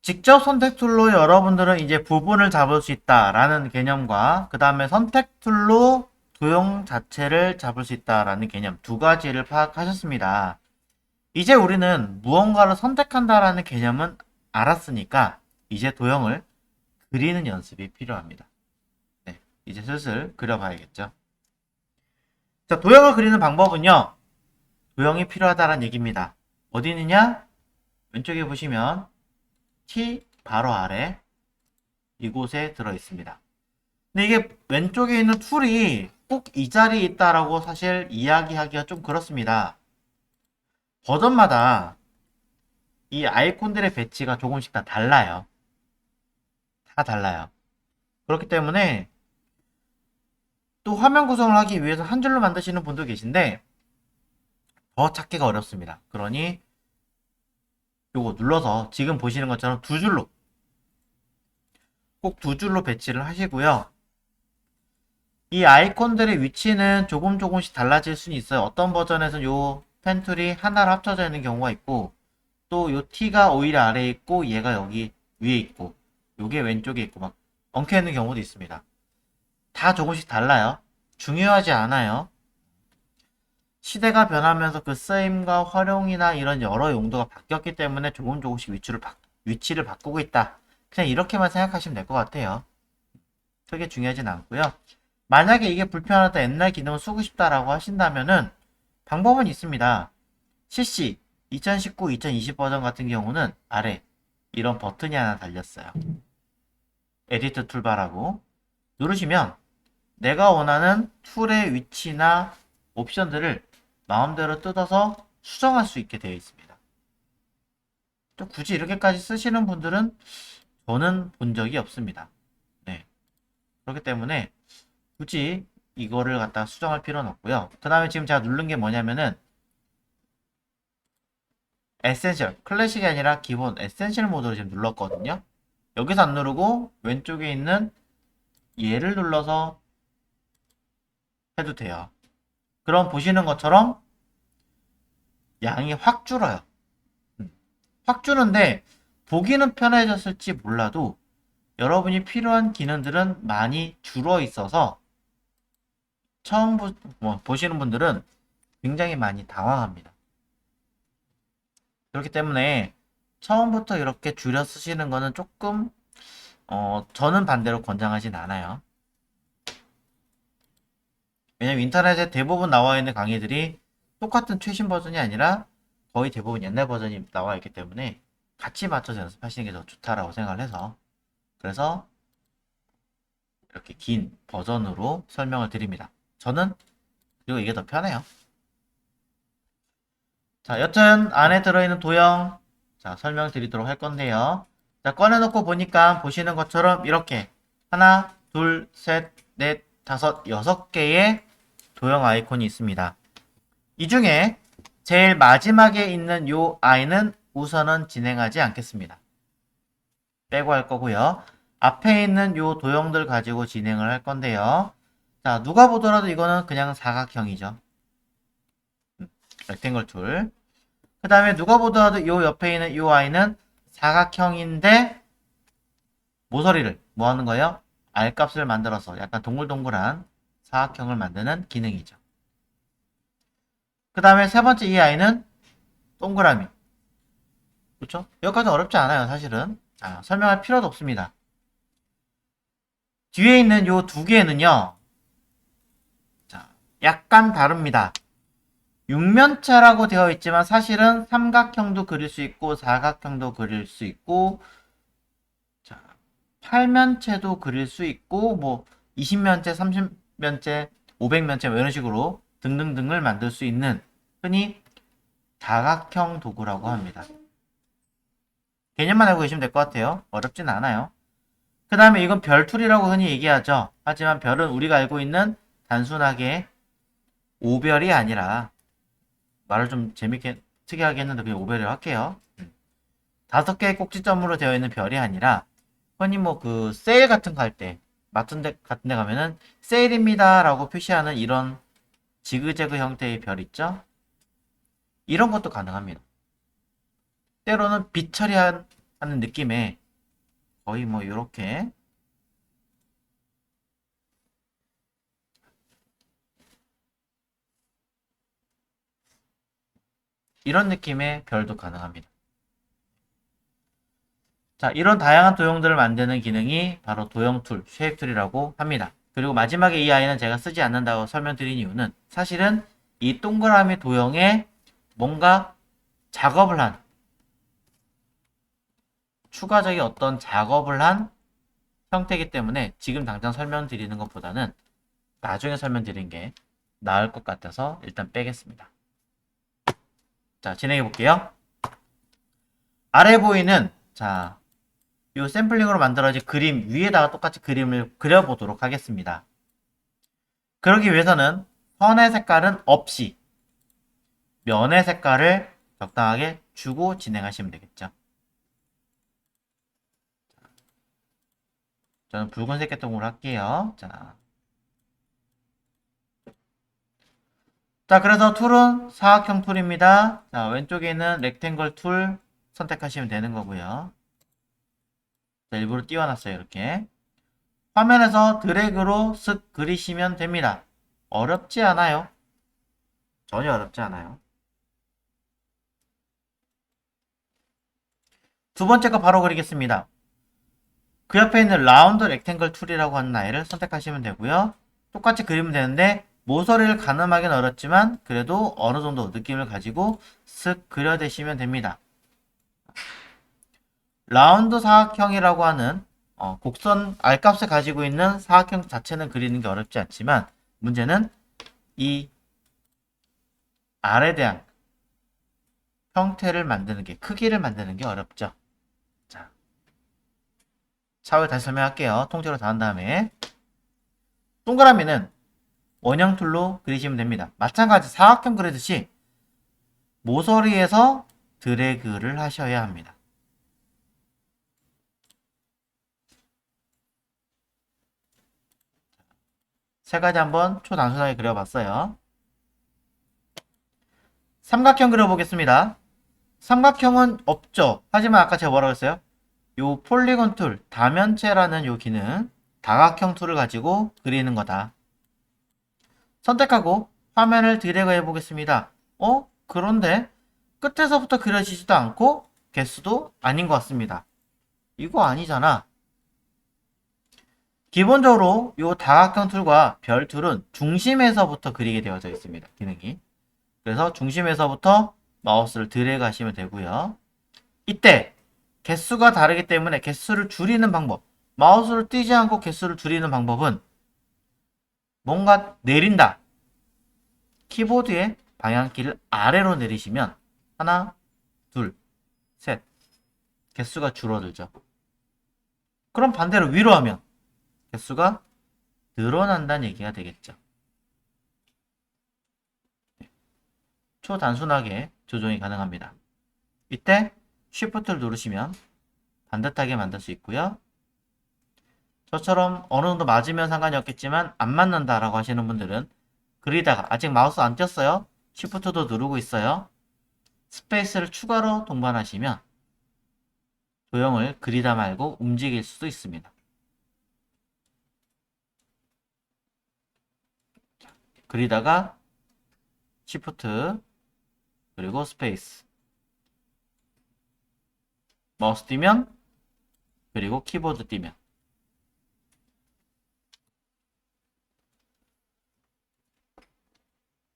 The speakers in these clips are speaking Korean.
직접 선택 툴로 여러분들은 이제 부분을 잡을 수 있다라는 개념과 그 다음에 선택 툴로 도형 자체를 잡을 수 있다라는 개념 두 가지를 파악하셨습니다. 이제 우리는 무언가를 선택한다라는 개념은 알았으니까 이제 도형을 그리는 연습이 필요합니다. 네, 이제 슬슬 그려봐야겠죠. 자, 도형을 그리는 방법은요. 도형이 필요하다는 얘기입니다. 어디 있느냐? 왼쪽에 보시면 T 바로 아래 이곳에 들어 있습니다. 근데 이게 왼쪽에 있는 툴이 꼭 이 자리에 있다라고 사실 이야기하기가 좀 그렇습니다. 버전마다 이 아이콘들의 배치가 조금씩 다 달라요. 다 달라요. 그렇기 때문에 또 화면 구성을 하기 위해서 한 줄로 만드시는 분도 계신데 더 찾기가 어렵습니다. 그러니 요거 눌러서 지금 보시는 것처럼 두 줄로 꼭 두 줄로 배치를 하시고요. 이 아이콘들의 위치는 조금씩 달라질 수는 있어요. 어떤 버전에서는 요 펜툴이 하나로 합쳐져 있는 경우가 있고 또 요 T가 오히려 아래에 있고 얘가 여기 위에 있고 요게 왼쪽에 있고 막 엉켜 있는 경우도 있습니다. 다 조금씩 달라요. 중요하지 않아요. 시대가 변하면서 그 쓰임과 활용이나 이런 여러 용도가 바뀌었기 때문에 조금씩 위치를 바꾸고 있다. 그냥 이렇게만 생각하시면 될 것 같아요. 크게 중요하진 않고요. 만약에 이게 불편하다, 옛날 기능을 쓰고 싶다라고 하신다면은 방법은 있습니다. CC 2019, 2020 버전 같은 경우는 아래 이런 버튼이 하나 달렸어요. 에디트 툴바라고 누르시면 내가 원하는 툴의 위치나 옵션들을 마음대로 뜯어서 수정할 수 있게 되어 있습니다. 또 굳이 이렇게까지 쓰시는 분들은 저는 본 적이 없습니다. 네. 그렇기 때문에 굳이 이거를 갖다 수정할 필요는 없고요. 그 다음에 지금 제가 누른 게 뭐냐면은 에센셜, 클래식이 아니라 기본 에센셜 모드로 지금 눌렀거든요. 여기서 안 누르고 왼쪽에 있는 얘를 눌러서 해도 돼요. 그럼 보시는 것처럼 양이 확 줄어요. 확 주는데 보기는 편해졌을지 몰라도 여러분이 필요한 기능들은 많이 줄어 있어서 처음 보시는 분들은 굉장히 많이 당황합니다. 그렇기 때문에 처음부터 이렇게 줄여 쓰시는 거는 조금 저는 반대로 권장하진 않아요. 왜냐면 인터넷에 대부분 나와 있는 강의들이 똑같은 최신 버전이 아니라 거의 대부분 옛날 버전이 나와 있기 때문에 같이 맞춰서 연습하시는 게 더 좋다라고 생각을 해서 그래서 이렇게 긴 버전으로 설명을 드립니다. 저는 그리고 이게 더 편해요. 자, 여튼 안에 들어있는 도형 자 설명드리도록 할 건데요. 자, 꺼내놓고 보니까 보시는 것처럼 이렇게 하나, 둘, 셋, 넷, 다섯, 여섯 개의 도형 아이콘이 있습니다. 이 중에 제일 마지막에 있는 요 아이는 우선은 진행하지 않겠습니다. 빼고 할 거고요. 앞에 있는 요 도형들 가지고 진행을 할 건데요. 자, 누가 보더라도 이거는 그냥 사각형이죠. 렉탱글 툴. 그 다음에 누가 보더라도 요 옆에 있는 요 아이는 사각형인데 모서리를 뭐 하는 거예요? R값을 만들어서 약간 동글동글한 사각형을 만드는 기능이죠. 그 다음에 세 번째 이 아이는 동그라미. 그렇죠? 여기까지 어렵지 않아요, 사실은. 자, 설명할 필요도 없습니다. 뒤에 있는 요 두 개는요, 자, 약간 다릅니다. 육면체라고 되어 있지만 사실은 삼각형도 그릴 수 있고 사각형도 그릴 수 있고 자, 팔면체도 그릴 수 있고 뭐 20면체, 30면체, 500면체 뭐 이런 식으로 등등등을 만들 수 있는 흔히 다각형 도구라고 합니다. 개념만 알고 계시면 될 것 같아요. 어렵진 않아요. 그 다음에 이건 별툴이라고 흔히 얘기하죠. 하지만 별은 우리가 알고 있는 단순하게 오별이 아니라 말을 좀 재밌게 특이하게 했는데 그냥 오별이라고 할게요. 5개의 꼭지점으로 되어 있는 별이 아니라 흔히 뭐 그 세일 같은 거 할 때 같은 데 가면은 세일입니다 라고 표시하는 이런 지그재그 형태의 별 있죠. 이런 것도 가능합니다. 때로는 빛 처리한 하는 느낌의 거의 뭐 요렇게 이런 느낌의 별도 가능합니다. 자, 이런 다양한 도형들을 만드는 기능이 바로 도형 툴, 쉐입 툴이라고 합니다. 그리고 마지막에 이 아이는 제가 쓰지 않는다고 설명드린 이유는 사실은 이 동그라미 도형에 뭔가 작업을 한 추가적인 어떤 작업을 한 형태이기 때문에 지금 당장 설명드리는 것보다는 나중에 설명드리는 게 나을 것 같아서 일단 빼겠습니다. 자, 진행해 볼게요. 아래 보이는 자, 이 샘플링으로 만들어진 그림 위에다가 똑같이 그림을 그려보도록 하겠습니다. 그러기 위해서는 선의 색깔은 없이 면의 색깔을 적당하게 주고 진행하시면 되겠죠. 저는 붉은색 계통으로 할게요. 자, 그래서 툴은 사각형 툴입니다. 자, 왼쪽에 있는 렉탱글 툴 선택하시면 되는 거고요. 자, 일부러 띄워놨어요. 이렇게. 화면에서 드래그로 쓱 그리시면 됩니다. 어렵지 않아요. 전혀 어렵지 않아요. 두 번째 거 바로 그리겠습니다. 그 옆에 있는 라운드 렉탱글 툴이라고 하는 아이를 선택하시면 되고요. 똑같이 그리면 되는데 모서리를 가늠하기는 어렵지만 그래도 어느 정도 느낌을 가지고 쓱 그려대시면 됩니다. 라운드 사각형이라고 하는 곡선 R값을 가지고 있는 사각형 자체는 그리는 게 어렵지 않지만 문제는 이 R에 대한 형태를 만드는 게 크기를 만드는 게 어렵죠. 자, 차후에 다시 설명할게요. 통째로 다 한 다음에 동그라미는 원형 툴로 그리시면 됩니다. 마찬가지 사각형 그리듯이 모서리에서 드래그를 하셔야 합니다. 세 가지 한번 초단순하게 그려봤어요. 삼각형 그려보겠습니다. 삼각형은 없죠. 하지만 아까 제가 뭐라고 했어요? 요 폴리곤 툴, 다면체라는 요 기능, 다각형 툴을 가지고 그리는 거다. 선택하고 화면을 드래그 해보겠습니다. 그런데 끝에서부터 그려지지도 않고 개수도 아닌 것 같습니다. 이거 아니잖아. 기본적으로 이 다각형 툴과 별 툴은 중심에서부터 그리게 되어져 있습니다. 기능이. 그래서 중심에서부터 마우스를 드래그 하시면 되고요. 이때 개수가 다르기 때문에 개수를 줄이는 방법, 마우스를 띄지 않고 개수를 줄이는 방법은 뭔가 내린다. 키보드의 방향키를 아래로 내리시면 하나, 둘, 셋 개수가 줄어들죠. 그럼 반대로 위로 하면 개수가 늘어난다는 얘기가 되겠죠. 초단순하게 조정이 가능합니다. 이때 Shift를 누르시면 반듯하게 만들 수 있고요. 저처럼 어느 정도 맞으면 상관이 없겠지만 안 맞는다라고 하시는 분들은 그리다가 아직 마우스 안 띄었어요. Shift도 누르고 있어요. 스페이스를 추가로 동반하시면 도형을 그리다 말고 움직일 수도 있습니다. 그리다가 Shift 그리고 스페이스 마우스 띄면 그리고 키보드 띄면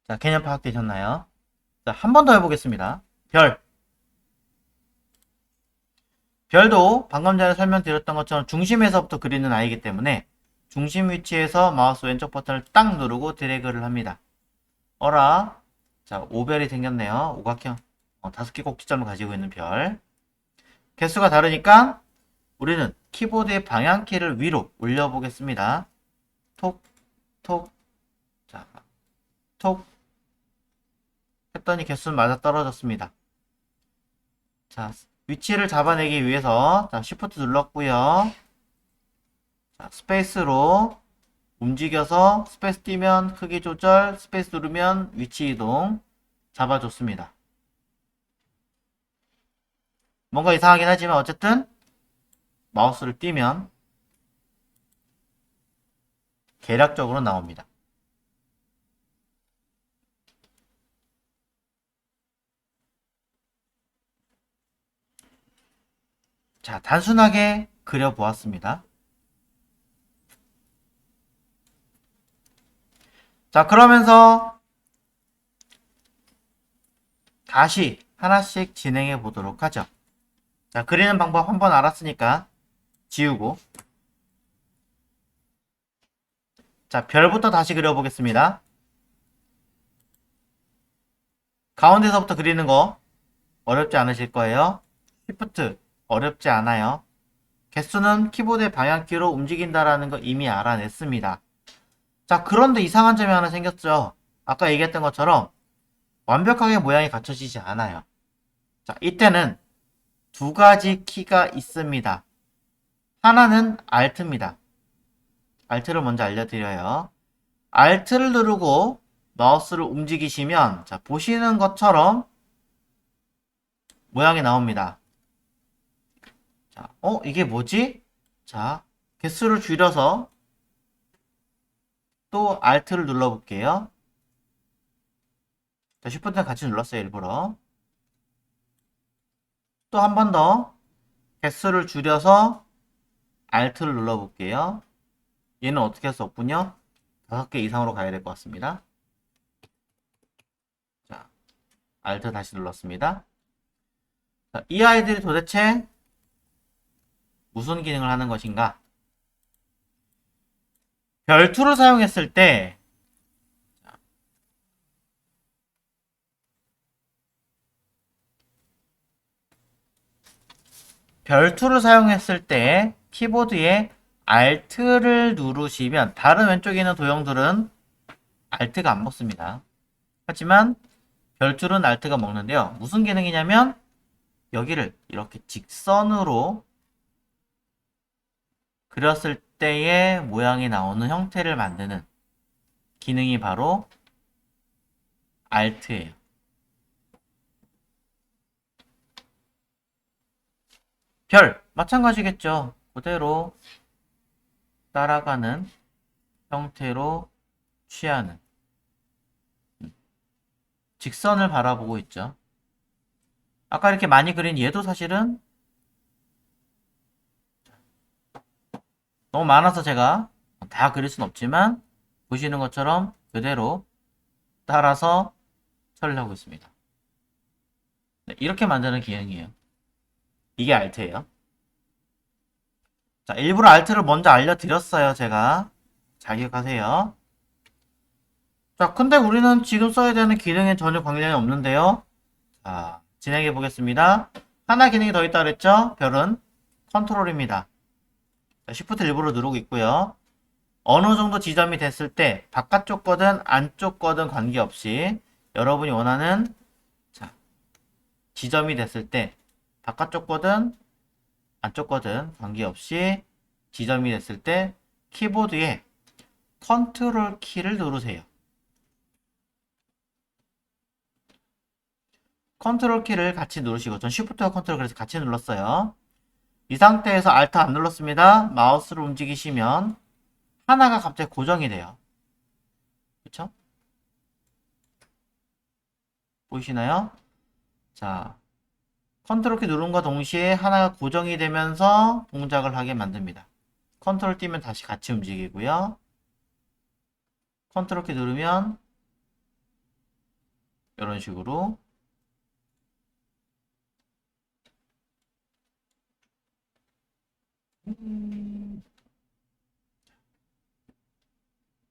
자, 개념 파악되셨나요? 자, 한 번 더 해보겠습니다. 별도 방금 전에 설명드렸던 것처럼 중심에서부터 그리는 아이기 때문에 중심 위치에서 마우스 왼쪽 버튼을 딱 누르고 드래그를 합니다. 자, 5별이 생겼네요. 오각형 5개 꼭지점을 가지고 있는 별. 개수가 다르니까 우리는 키보드의 방향키를 위로 올려보겠습니다. 톡, 톡, 자, 톡 했더니 개수는 맞아 떨어졌습니다. 자, 위치를 잡아내기 위해서 자, Shift 눌렀고요. 자, 스페이스로 움직여서 스페이스 띄면 크기 조절, 스페이스 누르면 위치 이동 잡아줬습니다. 뭔가 이상하긴 하지만 어쨌든 마우스를 띄면 계략적으로 나옵니다. 자, 단순하게 그려보았습니다. 자, 그러면서 다시 하나씩 진행해 보도록 하죠. 자, 그리는 방법 한번 알았으니까 지우고. 자, 별부터 다시 그려보겠습니다. 가운데서부터 그리는 거 어렵지 않으실 거예요. Shift 어렵지 않아요. 개수는 키보드의 방향키로 움직인다라는 거 이미 알아냈습니다. 자, 그런데 이상한 점이 하나 생겼죠. 아까 얘기했던 것처럼 완벽하게 모양이 갖춰지지 않아요. 자, 이때는 두 가지 키가 있습니다. 하나는 Alt입니다. Alt를 먼저 알려드려요. Alt를 누르고 마우스를 움직이시면 자, 보시는 것처럼 모양이 나옵니다. 자, 이게 뭐지? 자, 개수를 줄여서 또 Alt를 눌러볼게요. 자, Shift는 같이 눌렀어요, 일부러. 또 한 번 더 개수를 줄여서 Alt를 눌러볼게요. 얘는 어떻게 할 수 없군요. 5개 이상으로 가야 될 것 같습니다. 자, Alt 다시 눌렀습니다. 자, 이 아이들이 도대체 무슨 기능을 하는 것인가? 별투를 사용했을 때 별투를 사용했을 때 키보드에 Alt를 누르시면 다른 왼쪽에 있는 도형들은 Alt가 안 먹습니다. 하지만 별툴은 Alt가 먹는데요. 무슨 기능이냐면 여기를 이렇게 직선으로 그렸을 때의 모양이 나오는 형태를 만드는 기능이 바로 Alt예요. 별 마찬가지겠죠. 그대로 따라가는 형태로 취하는 직선을 바라보고 있죠. 아까 이렇게 많이 그린 얘도 사실은 너무 많아서 제가 다 그릴 순 없지만 보시는 것처럼 그대로 따라서 처리를 하고 있습니다. 네, 이렇게 만드는 기능이에요. 이게 Alt예요. 자, 일부러 Alt를 먼저 알려드렸어요, 제가. 잘 기억하세요. 자, 근데 우리는 지금 써야 되는 기능에 전혀 관련이 없는데요. 자, 진행해 보겠습니다. 하나 기능이 더 있다 그랬죠? 별은 컨트롤입니다. 자, Shift 일부러 누르고 있고요. 어느 정도 지점이 됐을 때 바깥쪽 거든 안쪽 거든 관계없이 여러분이 원하는 자, 지점이 됐을 때 바깥쪽 거든 안쪽 거든 관계없이 지점이 됐을 때 키보드에 컨트롤 키를 누르세요. 컨트롤 키를 같이 누르시고 전 Shift와 컨트롤 그래서 같이 눌렀어요. 이 상태에서 Alt 안 눌렀습니다. 마우스를 움직이시면 하나가 갑자기 고정이 돼요. 그쵸? 보이시나요? 자, 컨트롤 키 누른과 동시에 하나가 고정이 되면서 동작을 하게 만듭니다. 컨트롤 띄면 다시 같이 움직이고요. 컨트롤 키 누르면 이런 식으로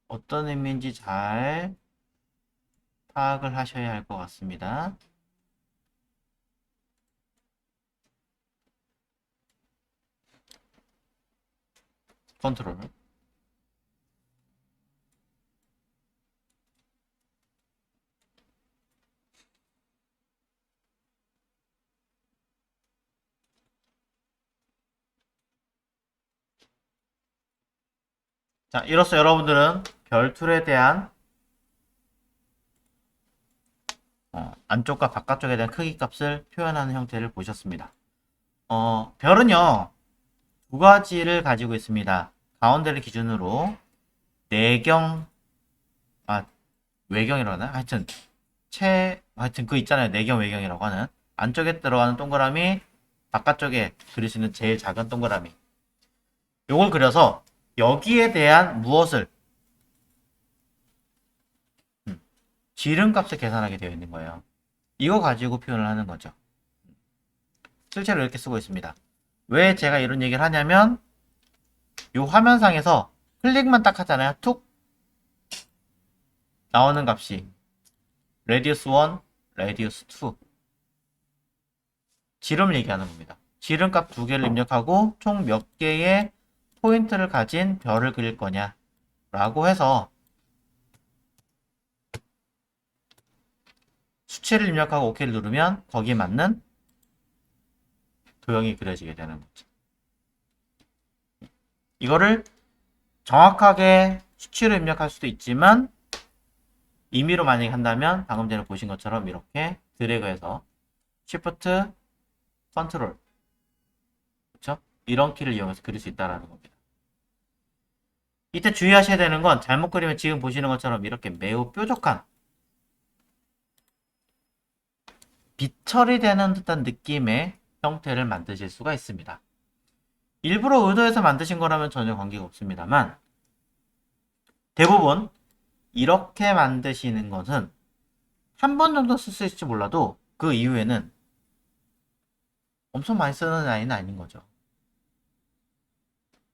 어떤 의미인지 잘 파악을 하셔야 할 것 같습니다. 컨트롤. 자, 이로써 여러분들은 별툴에 대한 안쪽과 바깥쪽에 대한 크기 값을 표현하는 형태를 보셨습니다. 별은요, 두 가지를 가지고 있습니다. 가운데를 기준으로 내경, 아, 외경이라고 하나? 하여튼 그 있잖아요. 내경, 외경이라고 하는. 안쪽에 들어가는 동그라미, 바깥쪽에 그릴 수 있는 제일 작은 동그라미. 요걸 그려서 여기에 대한 무엇을 지름값을 계산하게 되어 있는 거예요. 이거 가지고 표현을 하는 거죠. 실제로 이렇게 쓰고 있습니다. 왜 제가 이런 얘기를 하냐면 요 화면상에서 클릭만 딱 하잖아요. 툭 나오는 값이 radius 1, radius 2 지름을 얘기하는 겁니다. 지름값 두 개를 입력하고 총 몇 개의 포인트를 가진 별을 그릴 거냐 라고 해서 수치를 입력하고 OK를 누르면 거기에 맞는 도형이 그려지게 되는 거죠. 이거를 정확하게 수치로 입력할 수도 있지만 임의로 만약에 한다면 방금 전에 보신 것처럼 이렇게 드래그해서 Shift, Ctrl 그렇죠? 이런 키를 이용해서 그릴 수 있다는 겁니다. 이때 주의하셔야 되는 건 잘못 그리면 지금 보시는 것처럼 이렇게 매우 뾰족한 빛 처리되는 듯한 느낌의 형태를 만드실 수가 있습니다. 일부러 의도해서 만드신 거라면 전혀 관계가 없습니다만 대부분 이렇게 만드시는 것은 한 번 정도 쓸 수 있을지 몰라도 그 이후에는 엄청 많이 쓰는 라인은 아닌 거죠.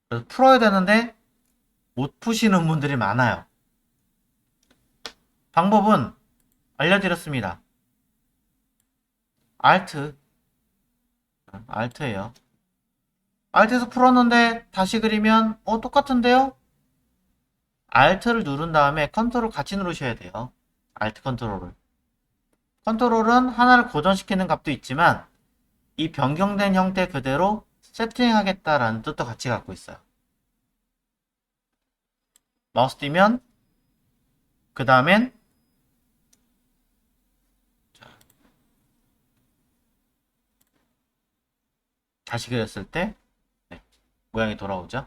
그래서 풀어야 되는데 못 푸시는 분들이 많아요. 방법은 알려드렸습니다. Alt예요. Alt에서 풀었는데 다시 그리면 똑같은데요? Alt를 누른 다음에 컨트롤 같이 누르셔야 돼요. Alt 컨트롤을. 컨트롤은 하나를 고정시키는 값도 있지만 이 변경된 형태 그대로 세팅하겠다라는 뜻도 같이 갖고 있어요. 마우스 띄면 그 다음엔 다시 그렸을 때 모양이 돌아오죠.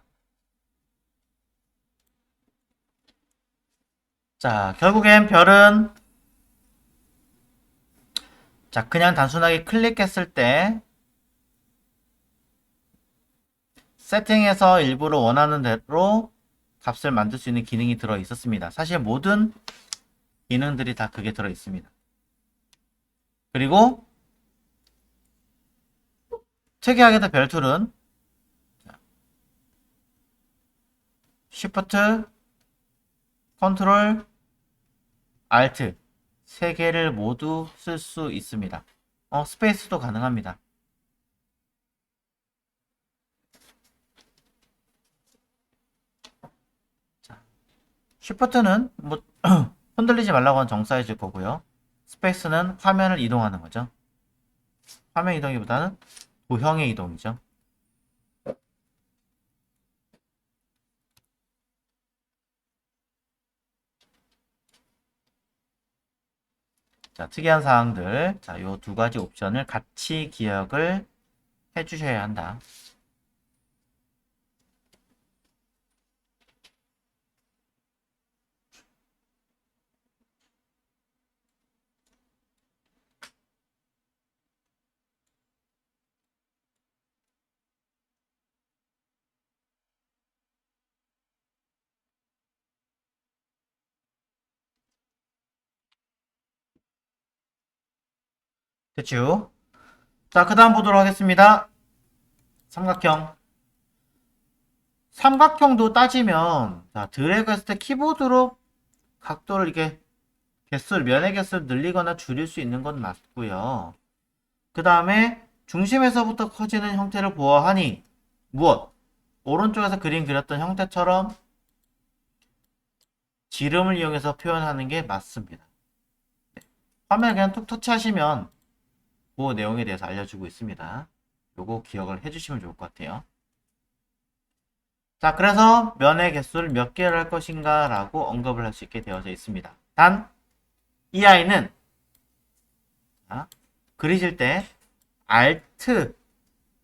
자, 결국엔 별은 자, 그냥 단순하게 클릭했을 때 세팅해서 일부러 원하는 대로 값을 만들 수 있는 기능이 들어 있었습니다. 사실 모든 기능들이 다 그게 들어 있습니다. 그리고 특이하게 도 별툴은 Shift, Ctrl, Alt 세 개를 모두 쓸 수 있습니다. 스페이스도 가능합니다. 자, Shift는 뭐 흔들리지 말라고 하는 정사이즈일 거고요. 스페이스는 화면을 이동하는 거죠. 화면 이동이보다는 도형의 이동이죠. 자, 특이한 사항들. 자, 요 두 가지 옵션을 같이 기억을 해 주셔야 한다. 됐죠? 자, 그 다음 보도록 하겠습니다. 삼각형. 삼각형도 따지면, 자, 드래그 했을 때 키보드로 각도를 이렇게 면의 개수를 늘리거나 줄일 수 있는 건 맞고요. 그 다음에 중심에서부터 커지는 형태를 보아하니, 무엇? 오른쪽에서 그림 그렸던 형태처럼 지름을 이용해서 표현하는 게 맞습니다. 화면을 그냥 툭 터치하시면 그 내용에 대해서 알려주고 있습니다. 요거 기억을 해주시면 좋을 것 같아요. 자, 그래서 면의 개수를 몇 개를 할 것인가 라고 언급을 할 수 있게 되어져 있습니다. 단, 이 아이는 그리실 때 Alt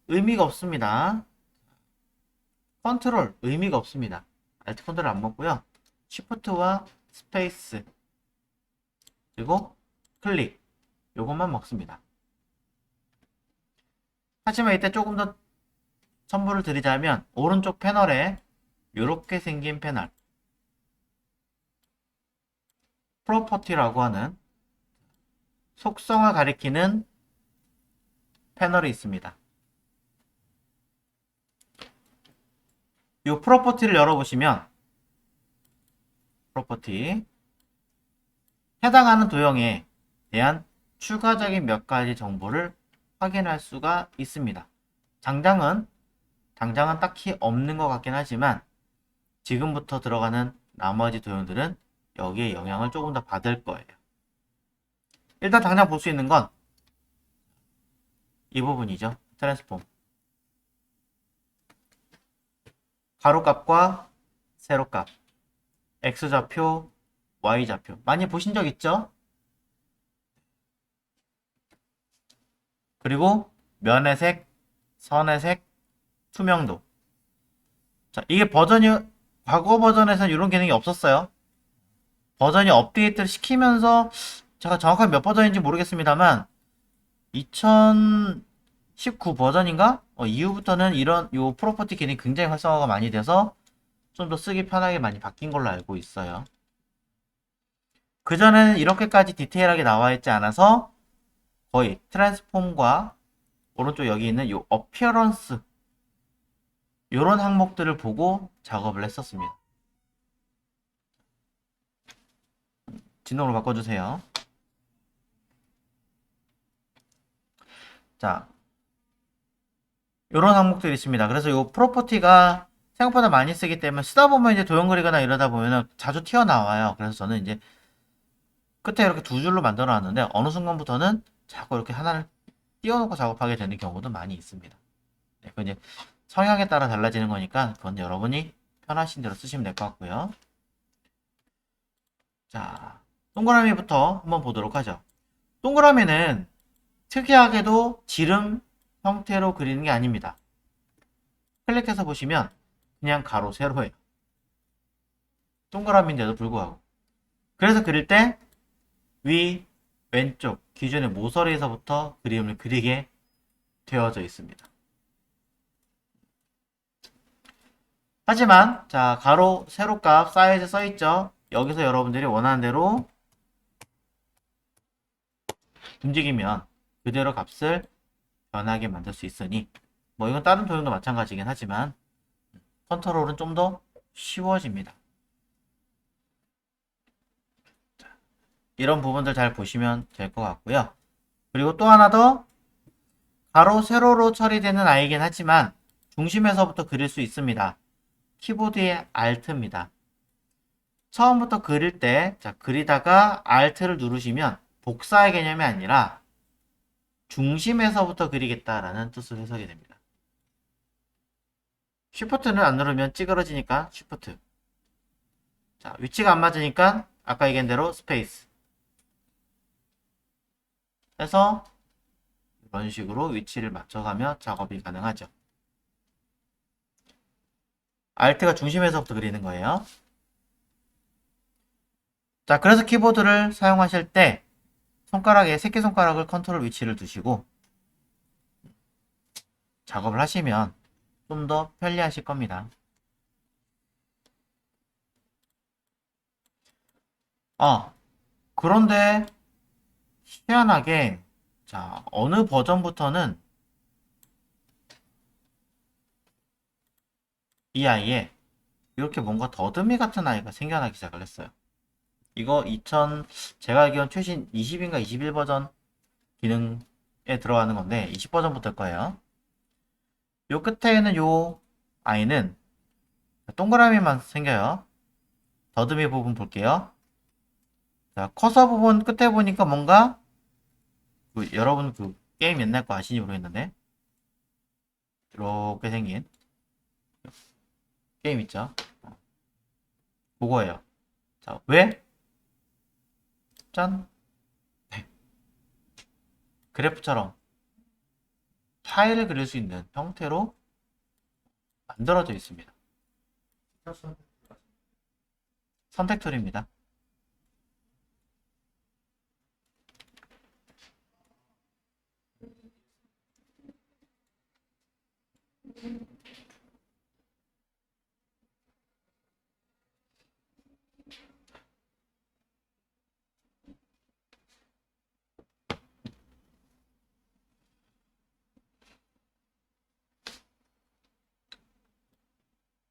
의미가 없습니다. 컨트롤 의미가 없습니다. 알트 컨트롤 안 먹고요. 쉬프트와 스페이스 그리고 클릭 요것만 먹습니다. 하지만 이때 조금 더 첨부를 드리자면 오른쪽 패널에 이렇게 생긴 패널 프로퍼티라고 하는 속성을 가리키는 패널이 있습니다. 이 프로퍼티를 열어보시면 프로퍼티 해당하는 도형에 대한 추가적인 몇 가지 정보를 확인할 수가 있습니다. 당장은 딱히 없는 것 같긴 하지만 지금부터 들어가는 나머지 도형들은 여기에 영향을 조금 더 받을 거예요. 일단 당장 볼 수 있는 건 이 부분이죠. 트랜스폼. 가로값과 세로값, X좌표, Y좌표. 많이 보신 적 있죠? 그리고 면의 색, 선의 색, 투명도. 자, 이게 과거 버전에서는 이런 기능이 없었어요. 버전이 업데이트를 시키면서 제가 정확하게 몇 버전인지 모르겠습니다만 2019 버전인가? 이후부터는 요 프로퍼티 기능이 굉장히 활성화가 많이 돼서 좀 더 쓰기 편하게 많이 바뀐 걸로 알고 있어요. 그전에는 이렇게까지 디테일하게 나와 있지 않아서 거의 트랜스폼과 오른쪽 여기 있는 요 어피어런스 요런 항목들을 보고 작업을 했었습니다. 진동으로 바꿔주세요. 자, 요런 항목들이 있습니다. 그래서 요 프로퍼티가 생각보다 많이 쓰기 때문에 쓰다 보면 이제 도형 그리거나 이러다 보면 자주 튀어나와요. 그래서 저는 이제 끝에 이렇게 두 줄로 만들어 놨는데 어느 순간부터는 자꾸 이렇게 하나를 띄워놓고 작업하게 되는 경우도 많이 있습니다. 네, 그건 이제 성향에 따라 달라지는 거니까 그건 여러분이 편하신 대로 쓰시면 될 것 같고요. 자, 동그라미부터 한번 보도록 하죠. 동그라미는 특이하게도 지름 형태로 그리는 게 아닙니다. 클릭해서 보시면 그냥 가로 세로예요. 동그라미인데도 불구하고. 그래서 그릴 때 위, 왼쪽 기존의 모서리에서부터 그림을 그리게 되어져 있습니다. 하지만 자 가로, 세로값, 사이즈 써있죠. 여기서 여러분들이 원하는 대로 움직이면 그대로 값을 변하게 만들 수 있으니 뭐 이건 다른 도형도 마찬가지긴 하지만 컨트롤은 좀 더 쉬워집니다. 이런 부분들 잘 보시면 될 것 같고요. 그리고 또 하나 더 가로, 세로로 처리되는 아이긴 하지만 중심에서부터 그릴 수 있습니다. 키보드의 Alt입니다. 처음부터 그릴 때 자, 그리다가 Alt를 누르시면 복사의 개념이 아니라 중심에서부터 그리겠다라는 뜻으로 해석이 됩니다. Shift는 안 누르면 찌그러지니까 Shift. 자, 위치가 안 맞으니까 아까 얘기한 대로 스페이스. 해서 이런 식으로 위치를 맞춰가며 작업이 가능하죠. Alt가 중심에서부터 그리는 거예요. 자, 그래서 키보드를 사용하실 때 손가락에 새끼손가락을 컨트롤 위치를 두시고 작업을 하시면 좀 더 편리하실 겁니다. 그런데 희한하게 자, 어느 버전부터는 이 아이에 이렇게 뭔가 더듬이 같은 아이가 생겨나기 시작을 했어요. 이거 제가 알기로는 최신 20인가 21 버전 기능에 들어가는 건데 20 버전부터일 거예요. 요 끝에 있는 요 아이는 동그라미만 생겨요. 더듬이 부분 볼게요. 자, 커서 부분 끝에 보니까 뭔가 여러분 게임 옛날 거 아시는지 모르겠는데 이렇게 생긴 게임 있죠? 그거예요. 자, 왜? 짠! 네. 그래프처럼 타일을 그릴 수 있는 형태로 만들어져 있습니다. 선택 툴입니다.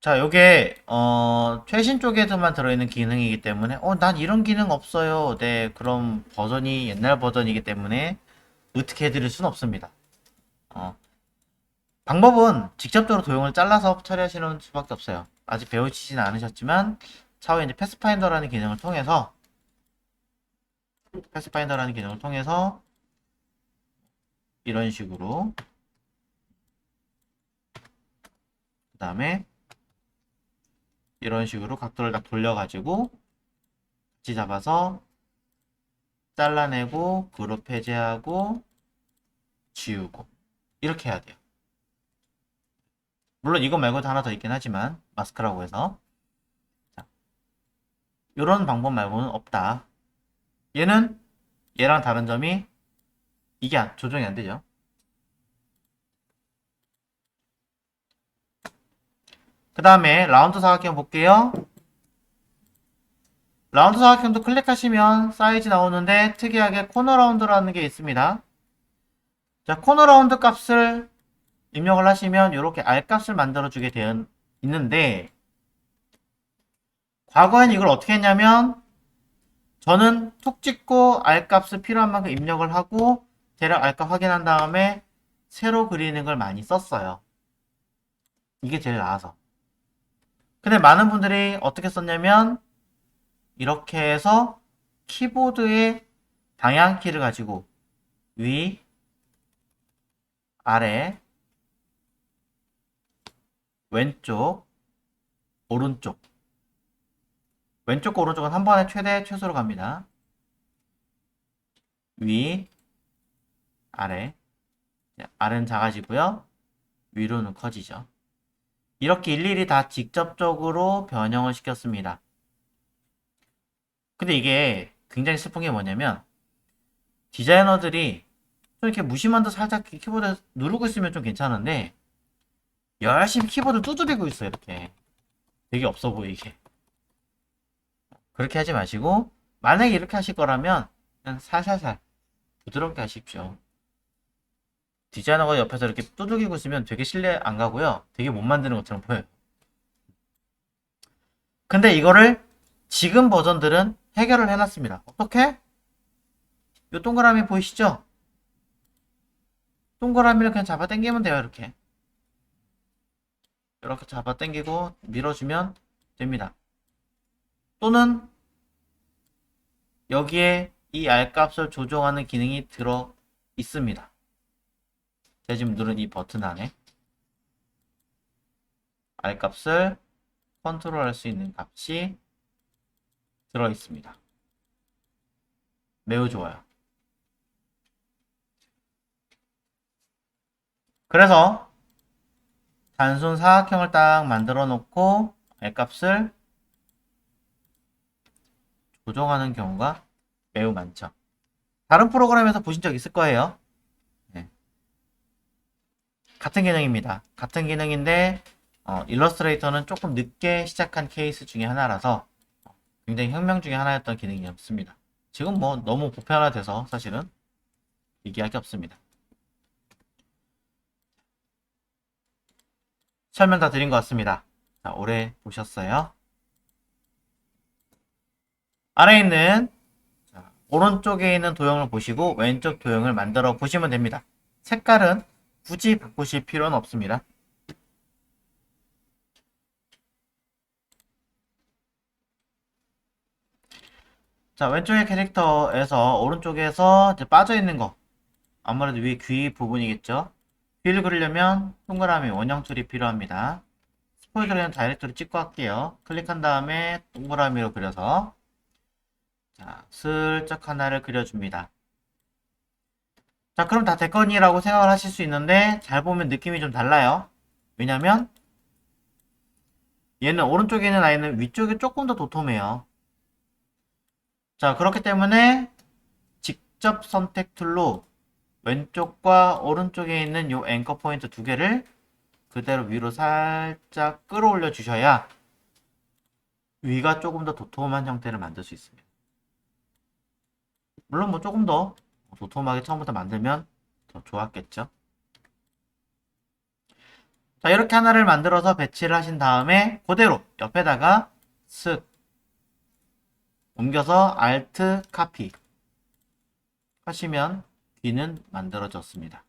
자, 요게 최신 쪽에서만 들어있는 기능이기 때문에 난 이런 기능 없어요. 네, 그럼 버전이 옛날 버전이기 때문에 어떻게 해드릴 수는 없습니다. 방법은 직접적으로 도형을 잘라서 처리하시는 수밖에 없어요. 아직 배우시지는 않으셨지만 차후에 이제 패스파인더라는 기능을 통해서 이런 식으로 그 다음에 이런 식으로 각도를 딱 돌려가지고 같이 잡아서 잘라내고 그룹 해제하고 지우고 이렇게 해야 돼요. 물론 이거 말고도 하나 더 있긴 하지만 마스크라고 해서 이런 방법 말고는 없다. 얘는 얘랑 다른 점이 이게 조정이 안 되죠. 그 다음에 라운드 사각형 볼게요. 라운드 사각형도 클릭하시면 사이즈 나오는데 특이하게 코너 라운드라는 게 있습니다. 자, 코너 라운드 값을 입력을 하시면 이렇게 R 값을 만들어 주게 되어 있는데 과거엔 이걸 어떻게 했냐면 저는 툭 찍고 R 값을 필요한 만큼 입력을 하고 대략 R 값 확인한 다음에 새로 그리는 걸 많이 썼어요. 이게 제일 나아서. 근데 많은 분들이 어떻게 썼냐면 이렇게 해서 키보드의 방향키를 가지고 위, 아래, 왼쪽, 오른쪽 왼쪽과 오른쪽은 한 번에 최대 최소로 갑니다. 위, 아래. 아래는 작아지고요. 위로는 커지죠. 이렇게 일일이 다 직접적으로 변형을 시켰습니다. 근데 이게 굉장히 슬픈 게 뭐냐면 디자이너들이 좀 이렇게 무심한 듯 살짝 키보드 누르고 있으면 좀 괜찮은데 열심히 키보드 두드리고 있어요. 이렇게 되게 없어 보이게. 그렇게 하지 마시고 만약에 이렇게 하실 거라면 그냥 살살살 부드럽게 하십시오. 디자이너가 옆에서 이렇게 두들기고 있으면 되게 신뢰 안 가고요. 되게 못 만드는 것처럼 보여요. 근데 이거를 지금 버전들은 해결을 해놨습니다. 어떻게? 이 동그라미 보이시죠? 동그라미를 그냥 잡아 당기면 돼요. 이렇게 잡아 당기고 밀어주면 됩니다. 또는 여기에 이 R값을 조정하는 기능이 들어 있습니다. 제가 지금 누른 이 버튼 안에 R값을 컨트롤할 수 있는 값이 들어 있습니다. 매우 좋아요. 그래서 단순 사각형을 딱 만들어 놓고 R값을 조정하는 경우가 매우 많죠. 다른 프로그램에서 보신 적 있을 거예요. 네. 같은 기능입니다. 같은 기능인데 일러스트레이터는 조금 늦게 시작한 케이스 중에 하나라서 굉장히 혁명 중에 하나였던 기능이었습니다. 지금 뭐 너무 보편화돼서 사실은 얘기할 게 없습니다. 설명 다 드린 것 같습니다. 자, 오래 보셨어요. 아래에 있는 오른쪽에 있는 도형을 보시고 왼쪽 도형을 만들어 보시면 됩니다. 색깔은 굳이 바꾸실 필요는 없습니다. 자, 왼쪽의 캐릭터에서 오른쪽에서 이제 빠져있는 거 아무래도 위에 귀 부분이겠죠. 귀를 그리려면 동그라미 원형 툴이 필요합니다. 스포이드라는 다이렉트로 찍고 할게요. 클릭한 다음에 동그라미로 그려서 자, 슬쩍 하나를 그려줍니다. 자, 그럼 다 됐거니라고 생각을 하실 수 있는데 잘 보면 느낌이 좀 달라요. 왜냐면 얘는 오른쪽에 있는 아이는 위쪽이 조금 더 도톰해요. 자, 그렇기 때문에 직접 선택 툴로 왼쪽과 오른쪽에 있는 요 앵커 포인트 두 개를 그대로 위로 살짝 끌어올려 주셔야 위가 조금 더 도톰한 형태를 만들 수 있습니다. 물론 뭐 조금 더 도톰하게 처음부터 만들면 더 좋았겠죠. 자, 이렇게 하나를 만들어서 배치를 하신 다음에 그대로 옆에다가 쓱 옮겨서 Alt 카피 하시면 귀는 만들어졌습니다.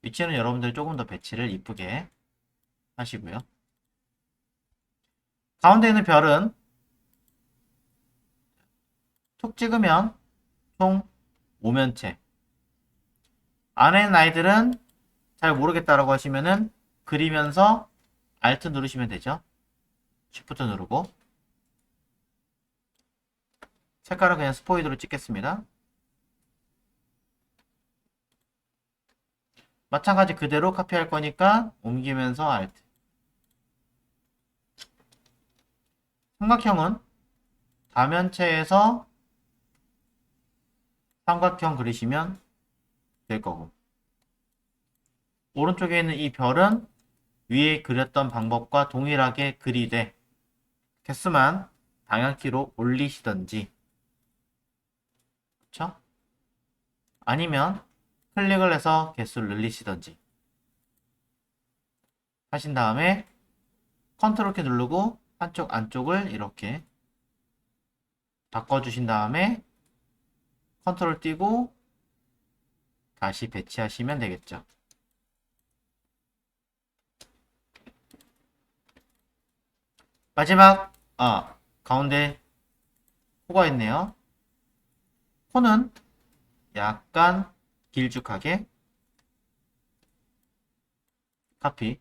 위치는 여러분들이 조금 더 배치를 이쁘게 하시고요. 가운데 있는 별은 툭 찍으면 총 5면체. 안에 있는 아이들은 잘 모르겠다라고 하시면은 그리면서 Alt 누르시면 되죠. Shift 누르고 색깔은 그냥 스포이드로 찍겠습니다. 마찬가지 그대로 카피할 거니까 옮기면서 Alt. 삼각형은 다면체에서 삼각형 그리시면 될 거고, 오른쪽에 있는 이 별은 위에 그렸던 방법과 동일하게 그리되 개수만 방향키로 올리시던지, 그쵸? 아니면 클릭을 해서 개수를 늘리시던지 하신 다음에 컨트롤 키 누르고 한쪽 안쪽을 이렇게 바꿔주신 다음에 컨트롤 띄고 다시 배치하시면 되겠죠. 마지막 가운데 코가 있네요. 코는 약간 길쭉하게 카피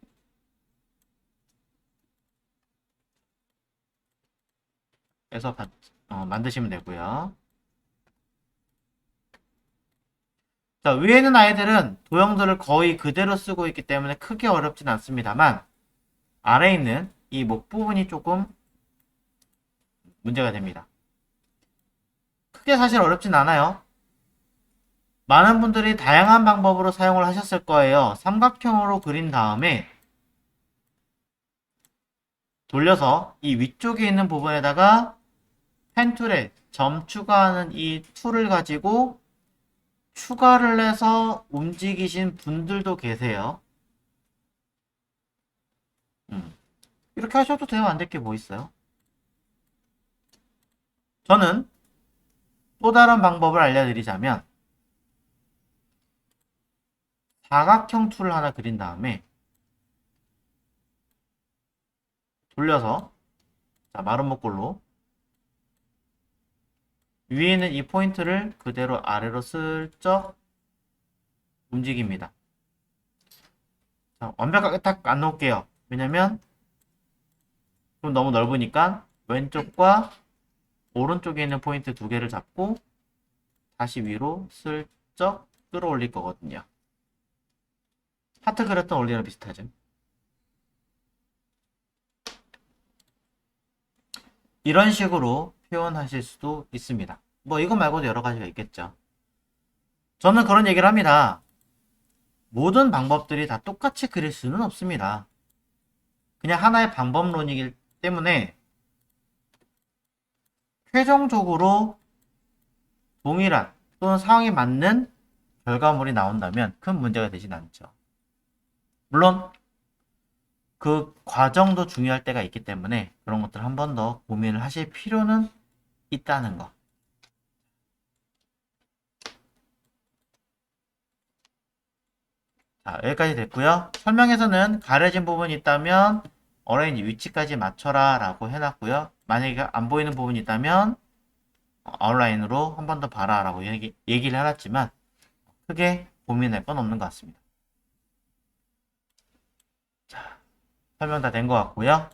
해서 만드시면 되고요. 자, 위에 있는 아이들은 도형들을 거의 그대로 쓰고 있기 때문에 크게 어렵진 않습니다만 아래에 있는 이 목 부분이 조금 문제가 됩니다. 크게 사실 어렵진 않아요. 많은 분들이 다양한 방법으로 사용을 하셨을 거예요. 삼각형으로 그린 다음에 돌려서 이 위쪽에 있는 부분에다가 펜 툴에 점 추가하는 이 툴을 가지고 추가를 해서 움직이신 분들도 계세요. 이렇게 하셔도 돼요. 안 될 게 뭐 있어요. 저는 또 다른 방법을 알려드리자면 사각형 툴을 하나 그린 다음에 돌려서 마름모꼴로 위에 있는 이 포인트를 그대로 아래로 슬쩍 움직입니다. 자, 완벽하게 딱 안 놓을게요. 왜냐면 좀 너무 넓으니까 왼쪽과 오른쪽에 있는 포인트 두 개를 잡고 다시 위로 슬쩍 끌어올릴 거거든요. 하트 그렸던 원리랑 비슷하죠. 이런 식으로 표현하실 수도 있습니다. 뭐 이것 말고도 여러 가지가 있겠죠. 저는 그런 얘기를 합니다. 모든 방법들이 다 똑같이 그릴 수는 없습니다. 그냥 하나의 방법론이기 때문에 최종적으로 동일한 또는 상황에 맞는 결과물이 나온다면 큰 문제가 되진 않죠. 물론 그 과정도 중요할 때가 있기 때문에 그런 것들 한 번 더 고민을 하실 필요는 있다는 거. 자, 여기까지 됐고요. 설명에서는 가려진 부분이 있다면 어레인지 위치까지 맞춰라 라고 해놨고요. 만약에 안 보이는 부분이 있다면 아웃라인으로 한 번 더 봐라 라고 얘기를 해놨지만 크게 고민할 건 없는 것 같습니다. 자, 설명 다 된 것 같고요.